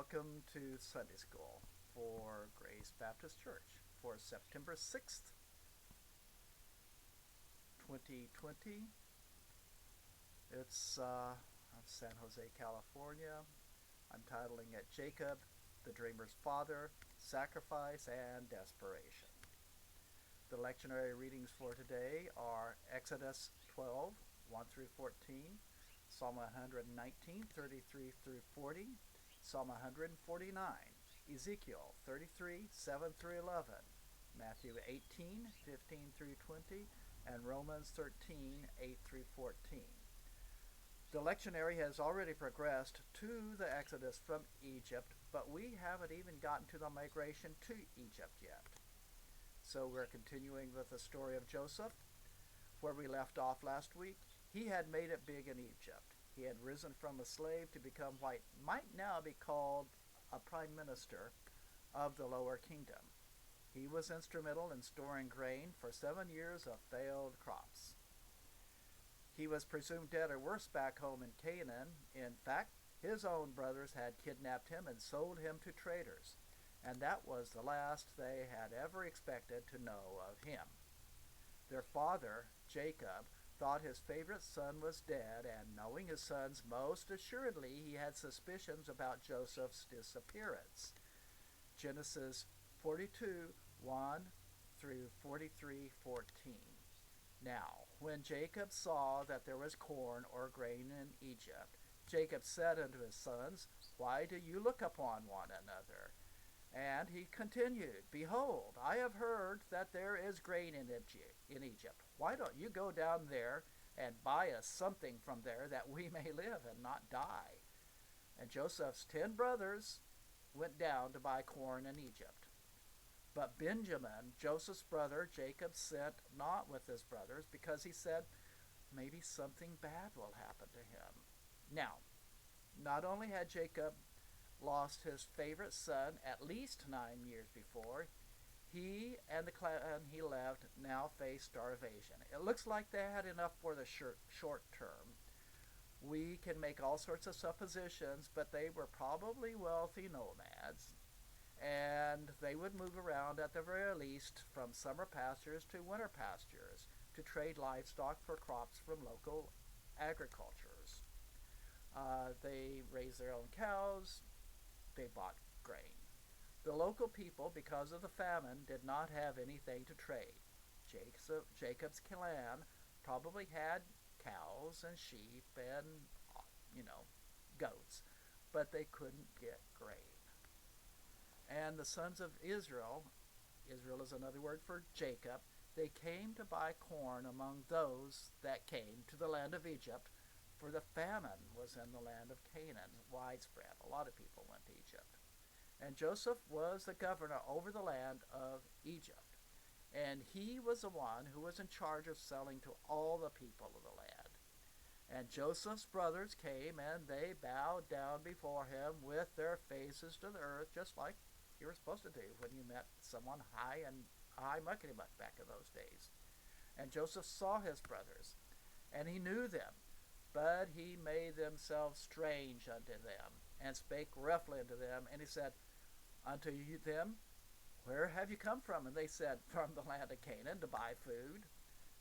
welcome to Sunday School for Grace Baptist Church for September 6th, 2020. It's San Jose, California. I'm titling it Jacob, the Dreamer's Father, Sacrifice and Desperation. The lectionary readings for today are Exodus 12, 1 through 14, Psalm 119, 33 through 40, Psalm 149, Ezekiel 33, 7 through 11, Matthew 18, 15 through 20, and Romans 13, 8 through 14. The lectionary has already progressed to the Exodus from Egypt, but we haven't even gotten to the migration to Egypt yet. So we're continuing with the story of Joseph, where we left off last week. He had made it big in Egypt. He had risen from a slave to become what might now be called a prime minister of the lower kingdom. He was instrumental in storing grain for 7 years of failed crops. He was presumed dead or worse back home in Canaan. In fact, his own brothers had kidnapped him and sold him to traders, and that was the last they had ever expected to know of him. Their father, Jacob, thought his favorite son was dead, and knowing his sons, most assuredly he had suspicions about Joseph's disappearance. Genesis 42, 1 through 43, 14. Now, when Jacob saw that there was corn or grain in Egypt, Jacob said unto his sons, Why do you look upon one another? And he continued, Behold, I have heard that there is grain in Egypt. Why don't you go down there and buy us something from there, that we may live and not die? And Joseph's 10 brothers went down to buy corn in Egypt. But Benjamin, Joseph's brother, Jacob sent not with his brothers, because he said, Maybe something bad will happen to him. Now, not only had Jacob lost his favorite son at least 9 years before, he and the clan he left now faced starvation. It looks like they had enough for the short term. We can make all sorts of suppositions, but they were probably wealthy nomads, and they would move around at the very least from summer pastures to winter pastures to trade livestock for crops from local agricultures. They raised their own cows. They bought grain. The local people, because of the famine, did not have anything to trade. Jacob's clan probably had cows and sheep and, goats, but they couldn't get grain. And the sons of Israel is another word for Jacob, they came to buy corn among those that came to the land of Egypt, for the famine was in the land of Canaan, widespread. A lot of people went to Egypt. And Joseph was the governor over the land of Egypt. And he was the one who was in charge of selling to all the people of the land. And Joseph's brothers came, and they bowed down before him with their faces to the earth, just like you were supposed to do when you met someone high muckety muck back in those days. And Joseph saw his brothers, and he knew them, but he made themselves strange unto them, and spake roughly unto them, and he said unto them, Where have you come from? And they said, From the land of Canaan, to buy food.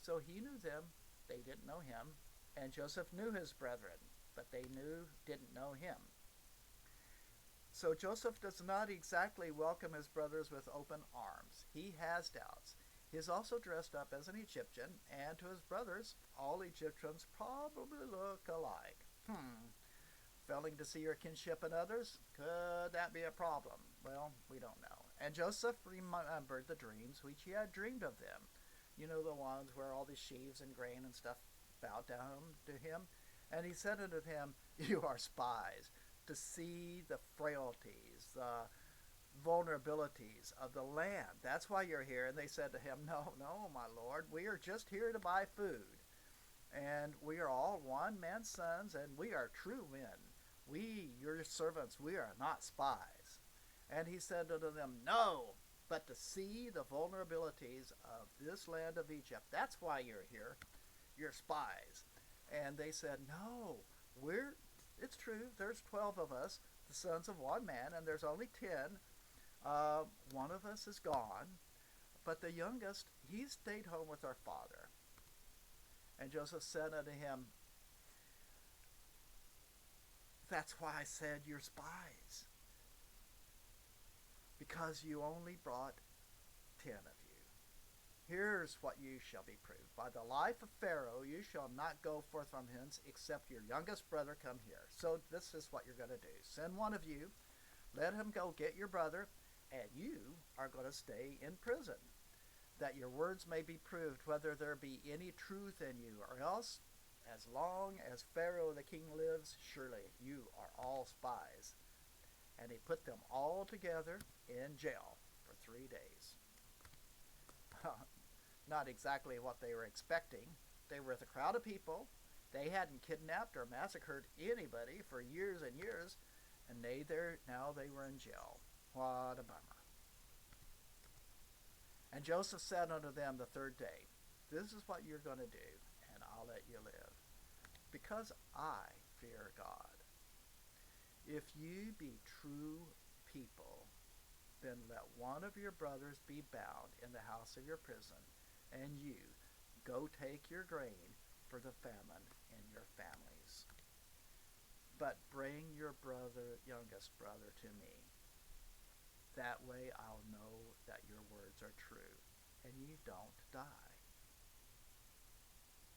So he knew them, they didn't know him, and Joseph knew his brethren, but they didn't know him. So Joseph does not exactly welcome his brothers with open arms. He has doubts. He is also dressed up as an Egyptian, and to his brothers, all Egyptians probably look alike. Failing to see your kinship in others? Could that be a problem? Well, we don't know. And Joseph remembered the dreams which he had dreamed of them. You know, the ones where all the sheaves and grain and stuff bowed down to him. And he said unto them, You are spies, to see the frailties, the vulnerabilities of the land. That's why you're here. And they said to him, No, my lord, we are just here to buy food. And we are all one man's sons, and we are true men. We, your servants, we are not spies. And he said unto them, No, but to see the vulnerabilities of this land of Egypt. That's why you're here. You're spies. And they said, No, it's true. There's 12 of us, the sons of one man, and there's only 10. One of us is gone, but the youngest, he stayed home with our father. And Joseph said unto him, that's why I said you're spies, because you only brought 10 of you. Here's what you shall be proved. By the life of Pharaoh, you shall not go forth from hence, except your youngest brother come here. So this is what you're going to do. Send one of you, let him go get your brother, and you are going to stay in prison, that your words may be proved, whether there be any truth in you, or else, as long as Pharaoh the king lives, surely you are all spies. And he put them all together in jail for 3 days. Not exactly what they were expecting. They were with a crowd of people. They hadn't kidnapped or massacred anybody for years and years, and now they were in jail. What a bummer. And Joseph said unto them the third day, this is what you're going to do, and I'll let you live, because I fear God. If you be true people, then let one of your brothers be bound in the house of your prison, and you go take your grain for the famine in your families. But bring your youngest brother to me. That way I'll know that your words are true, and you don't die.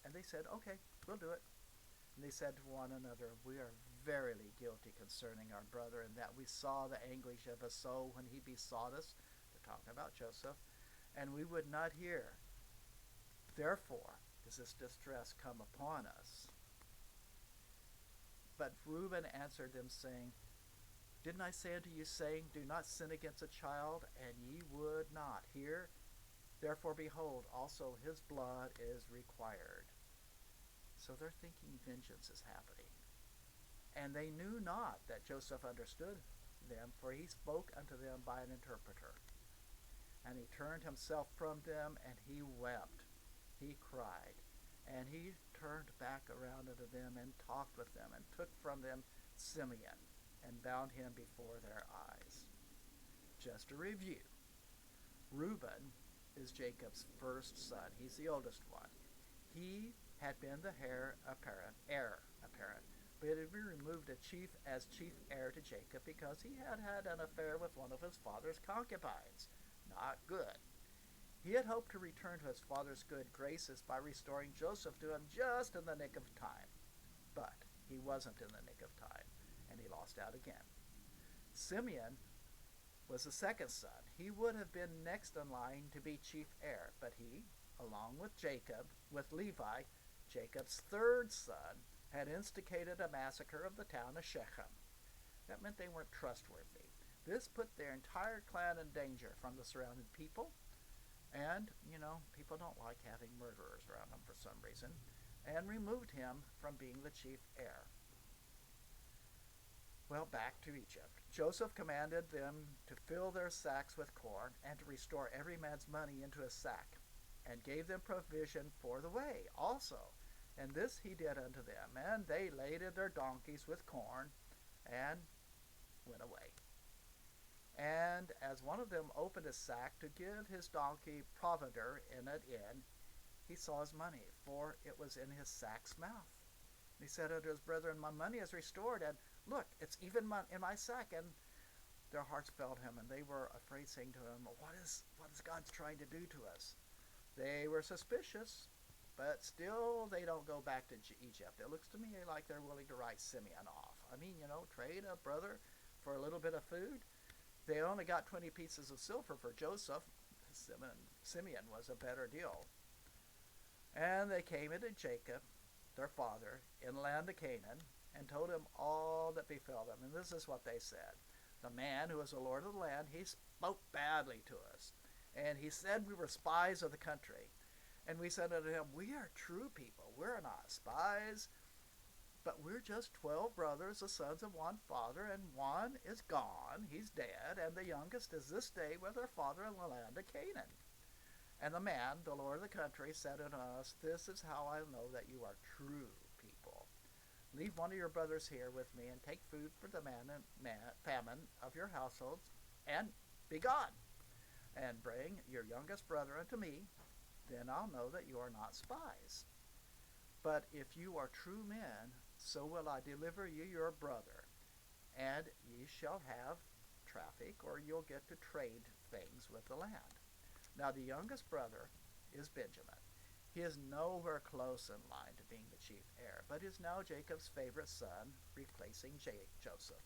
And they said, okay, we'll do it. And they said to one another, we are verily guilty concerning our brother, and that we saw the anguish of his soul when he besought us. They're talking about Joseph. And we would not hear. Therefore is this distress come upon us. But Reuben answered them, saying, didn't I say unto you, saying, do not sin against a child, and ye would not hear? Therefore, behold, also his blood is required. So they're thinking vengeance is happening. And they knew not that Joseph understood them, for he spoke unto them by an interpreter. And he turned himself from them, and he wept. He cried. And he turned back around unto them, and talked with them, and took from them Simeon, and bound him before their eyes. Just a review. Reuben is Jacob's first son. He's the oldest one. He had been the heir apparent, but it had been removed as chief heir to Jacob because he had had an affair with one of his father's concubines. Not good. He had hoped to return to his father's good graces by restoring Joseph to him just in the nick of time. But he wasn't in the nick of time, and he lost out again. Simeon was the second son. He would have been next in line to be chief heir, but he, along with Levi, Jacob's third son, had instigated a massacre of the town of Shechem. That meant they weren't trustworthy. This put their entire clan in danger from the surrounding people, and, people don't like having murderers around them for some reason, and removed him from being the chief heir. Well, back to Egypt. Joseph commanded them to fill their sacks with corn and to restore every man's money into his sack, and gave them provision for the way also. And this he did unto them, and they laded their donkeys with corn and went away. And as one of them opened his sack to give his donkey provender in it in, he saw his money, for it was in his sack's mouth. And he said unto his brethren, my money is restored, and look, it's even in my sack. And their hearts failed him, and they were afraid, saying to him, what is God trying to do to us? They were suspicious, but still they don't go back to Egypt. It looks to me like they're willing to write Simeon off. I mean, trade a brother for a little bit of food. They only got 20 pieces of silver for Joseph. Simeon was a better deal. And they came into Jacob, their father, in the land of Canaan, and told him all that befell them. And this is what they said. The man who was the Lord of the land, he spoke badly to us. And he said we were spies of the country. And we said unto him, we are true people. We're not spies. But we're just 12 brothers, the sons of one father, and one is gone. He's dead. And the youngest is this day with our father in the land of Canaan. And the man, the Lord of the country, said unto us, this is how I know that you are true people. Leave one of your brothers here with me and take food for the famine of your households, and be gone. And bring your youngest brother unto me, then I'll know that you are not spies. But if you are true men, so will I deliver you your brother, and ye shall have traffic, or you'll get to trade things with the land. Now the youngest brother is Benjamin. He is nowhere close in line to being the chief heir, but is now Jacob's favorite son, replacing Joseph.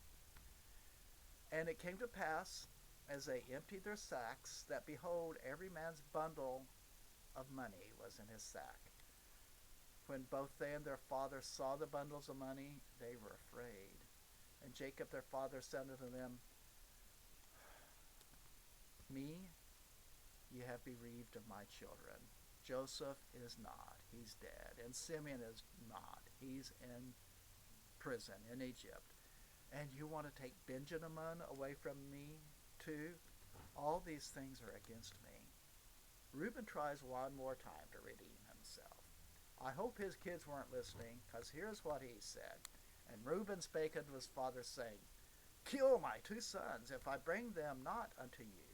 And it came to pass, as they emptied their sacks, that behold, every man's bundle of money was in his sack. When both they and their father saw the bundles of money, they were afraid. And Jacob their father said unto them, Me ye have bereaved of my children. Joseph is not, he's dead. And Simeon is not, he's in prison in Egypt. And you want to take Benjamin away from me too? All these things are against me. Reuben tries one more time to redeem himself. I hope his kids weren't listening, because here's what he said. And Reuben spake unto his father, saying, Kill my two sons, if I bring them not unto you.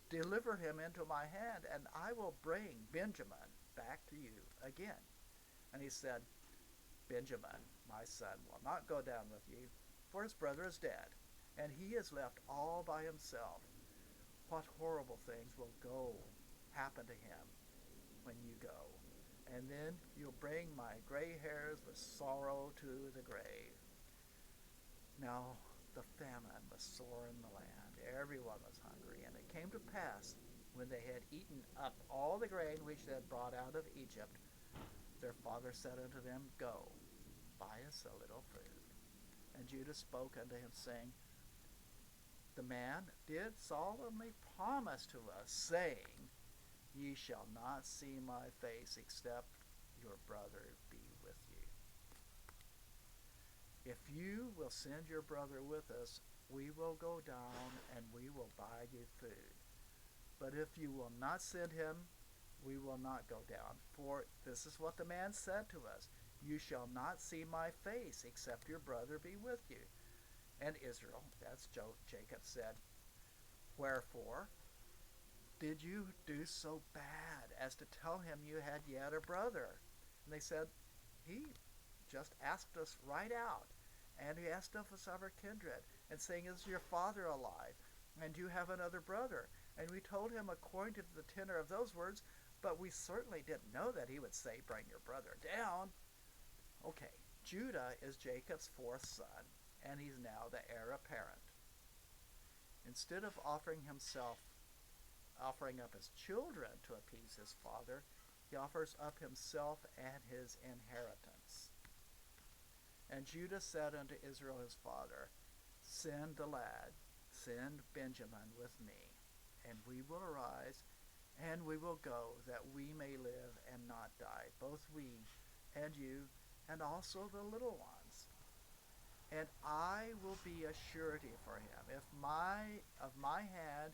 Deliver him into my hand, and I will bring Benjamin back to you again. And he said, Benjamin, my son, will not go down with you, for his brother is dead, and he is left all by himself. What horrible things will happen to him when you go? And then you'll bring my gray hairs with sorrow to the grave. Now the famine was sore in the land. Everyone was hungry. And it came to pass, when they had eaten up all the grain which they had brought out of Egypt, their father said unto them, Go, buy us a little food. And Judah spoke unto him, saying, The man did solemnly promise to us, saying, Ye shall not see my face, except your brother be with you. If you will send your brother with us, we will go down, and we will buy you food. But if you will not send him, we will not go down. For this is what the man said to us, You shall not see my face, except your brother be with you. And Israel, that's Jacob, said, Wherefore did you do so bad as to tell him you had yet a brother? And they said, He just asked us right out, and he asked of us of our kindred, and saying, Is your father alive? And you have another brother? And we told him according to the tenor of those words, but we certainly didn't know that he would say, Bring your brother down. Okay, Judah is Jacob's fourth son, and he's now the heir apparent. Instead of offering up his children to appease his father, he offers up himself and his inheritance. And Judah said unto Israel his father, Send the lad, send Benjamin with me, and we will arise, and we will go, that we may live and not die, both we and you, and also the little ones. And I will be a surety for him. If of my hand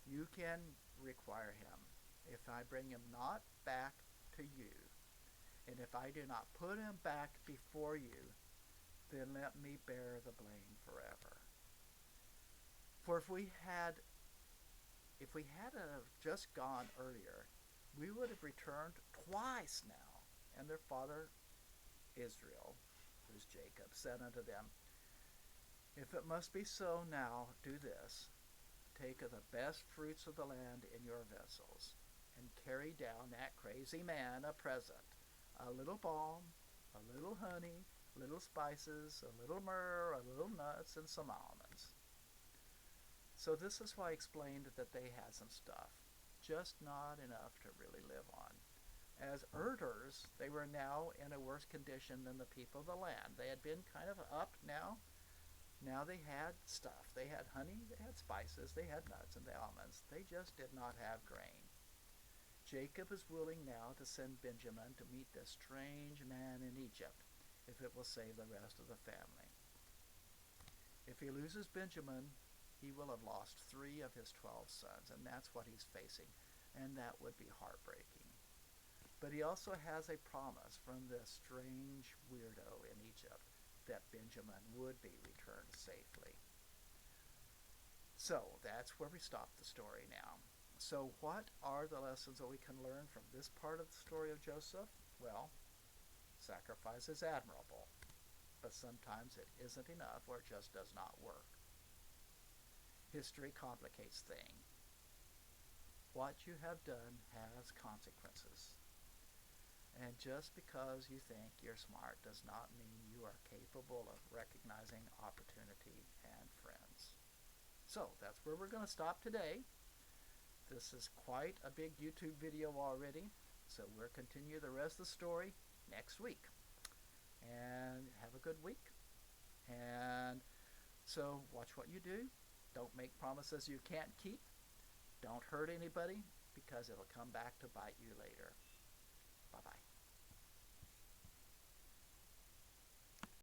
you can require him, if I bring him not back to you, and if I do not put him back before you, then let me bear the blame forever. For if we had just gone earlier, we would have returned twice now. And their father Israel, who's Jacob, said unto them, If it must be so now, do this. Take of the best fruits of the land in your vessels, and carry down that crazy man a present, a little balm, a little honey, little spices, a little myrrh, a little nuts, and some almonds. So this is why I explained that they had some stuff, just not enough to really live on. As herders, they were now in a worse condition than the people of the land. They had been kind of up now. Now they had stuff. They had honey, they had spices, they had nuts and the almonds. They just did not have grain. Jacob is willing now to send Benjamin to meet this strange man in Egypt, if it will save the rest of the family. If he loses Benjamin, he will have lost 3 of his 12 sons, and that's what he's facing, and that would be heartbreaking. But he also has a promise from this strange weirdo in Egypt that Benjamin would be returned safely. So that's where we stop the story now. So what are the lessons that we can learn from this part of the story of Joseph? Well, sacrifice is admirable, but sometimes it isn't enough or it just does not work. History complicates things. What you have done has consequences. And just because you think you're smart does not mean you are capable of recognizing opportunity and friends. So that's where we're going to stop today. This is quite a big YouTube video already, so we'll continue the rest of the story next week. And have a good week. And so watch what you do. Don't make promises you can't keep. Don't hurt anybody, because it'll come back to bite you later.